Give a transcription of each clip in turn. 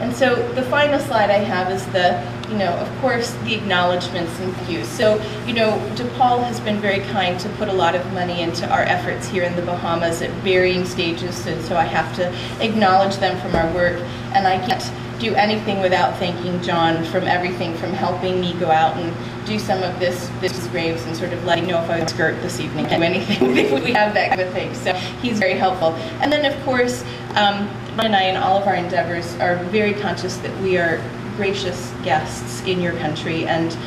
And so the final slide I have is the, of course, the acknowledgements and views. So, DePaul has been very kind to put a lot of money into our efforts here in the Bahamas at varying stages, and so I have to acknowledge them from our work, and I can't do anything without thanking John from everything from helping me go out and do some of this graves and sort of letting know if I would skirt this evening, do anything if we have that kind of thing. So he's very helpful. And then of course, Ron and I in all of our endeavors are very conscious that we are gracious guests in your country, and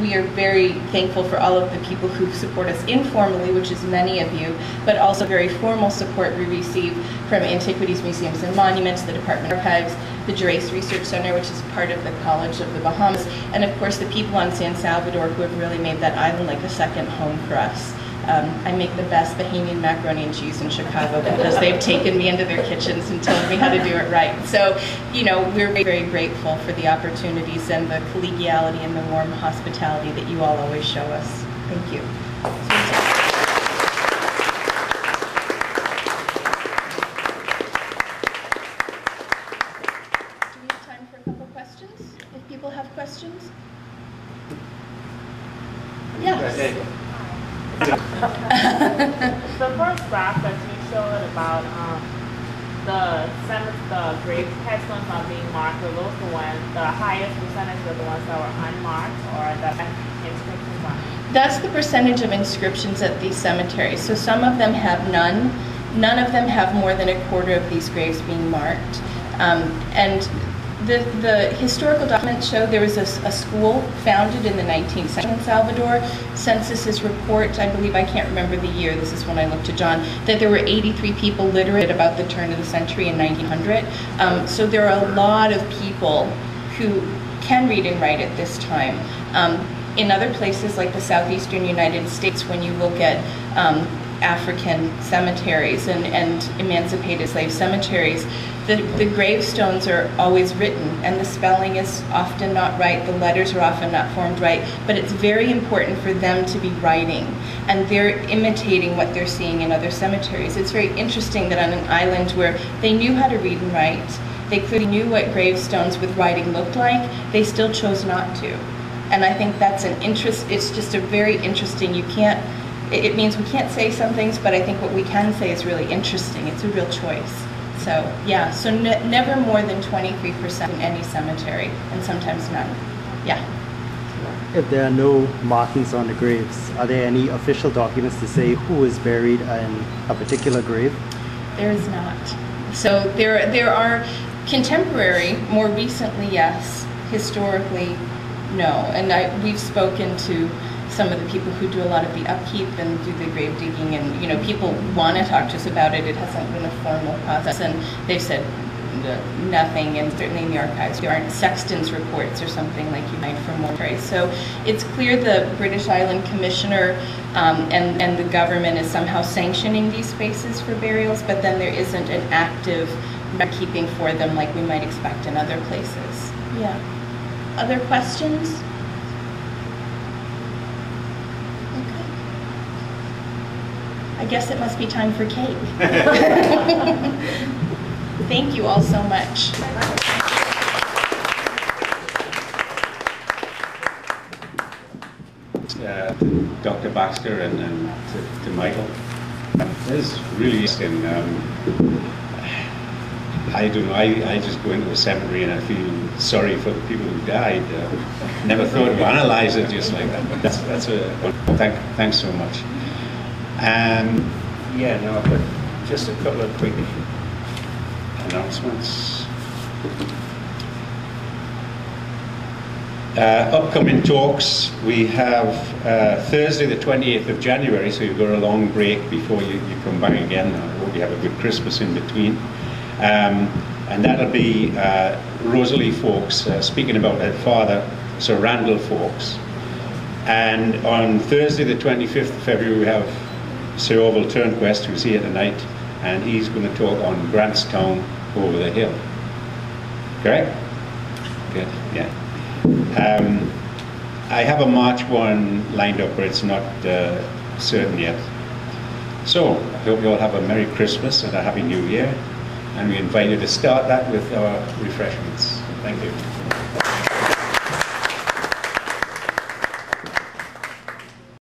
we are very thankful for all of the people who support us informally, which is many of you, but also very formal support we receive from Antiquities, Museums and Monuments, the Department of Archives, the Gerace Research Center, which is part of the College of the Bahamas, and of course the people on San Salvador who have really made that island like a second home for us. I make the best Bahamian macaroni and cheese in Chicago because they've taken me into their kitchens and told me how to do it right. So, we're very, very grateful for the opportunities and the collegiality and the warm hospitality that you all always show us. Thank you. Do we have time for a couple questions? If people have questions? Yes. The first graph that you showed about the grave headstones are being marked, are those the highest percentage of the ones that were unmarked, or the inscriptions on? That's the percentage of inscriptions at these cemeteries. So some of them have none. None of them have more than a quarter of these graves being marked. And the historical documents show there was a school founded in the 19th century in Salvador. Census's report, I believe, I can't remember the year, this is when I looked to John, that there were 83 people literate about the turn of the century in 1900. So there are a lot of people who can read and write at this time. In other places like the southeastern United States, when you look at African cemeteries and emancipated slave cemeteries, the gravestones are always written, and the spelling is often not right, the letters are often not formed right, but it's very important for them to be writing, and they're imitating what they're seeing in other cemeteries. It's very interesting that on an island where they knew how to read and write, they clearly knew what gravestones with writing looked like, they still chose not to. And I think that's it's just a very interesting, it means we can't say some things, but I think what we can say is really interesting. It's a real choice. So, yeah, so never more than 23% in any cemetery, and sometimes none. Yeah. If there are no markings on the graves, are there any official documents to say who is buried in a particular grave? There is not. So there are contemporary, more recently, yes. Historically, no. And we've spoken to some of the people who do a lot of the upkeep and do the grave digging, and people want to talk to us about it. It hasn't been a formal process, and they've said nothing, and certainly in the archives there aren't sexton's reports or something like you might from mortuaries. So it's clear the British Island Commissioner and the government is somehow sanctioning these spaces for burials, but then there isn't an active keeping for them like we might expect in other places. Yeah. Other questions? I guess it must be time for cake. Thank you all so much. Dr. Baxter and to Michael. This is really interesting. I don't know, I just go into a cemetery and I feel sorry for the people who died. Never thought to analyze it just like that, but thanks so much. Yeah, no, but just a couple of quick announcements. Upcoming talks, we have Thursday the 28th of January, so you've got a long break before you come back again. I hope you have a good Christmas in between. And that'll be Rosalie Fawkes speaking about her father, Sir Randall Fawkes. And on Thursday the 25th of February we have Sir Orville Turnquest, who's here tonight, and he's going to talk on Grantstown over the hill. Correct? Good, yeah. I have a March one lined up, but it's not certain yet. So, I hope you all have a Merry Christmas and a Happy New Year. and we invite you to start that with our refreshments. Thank you.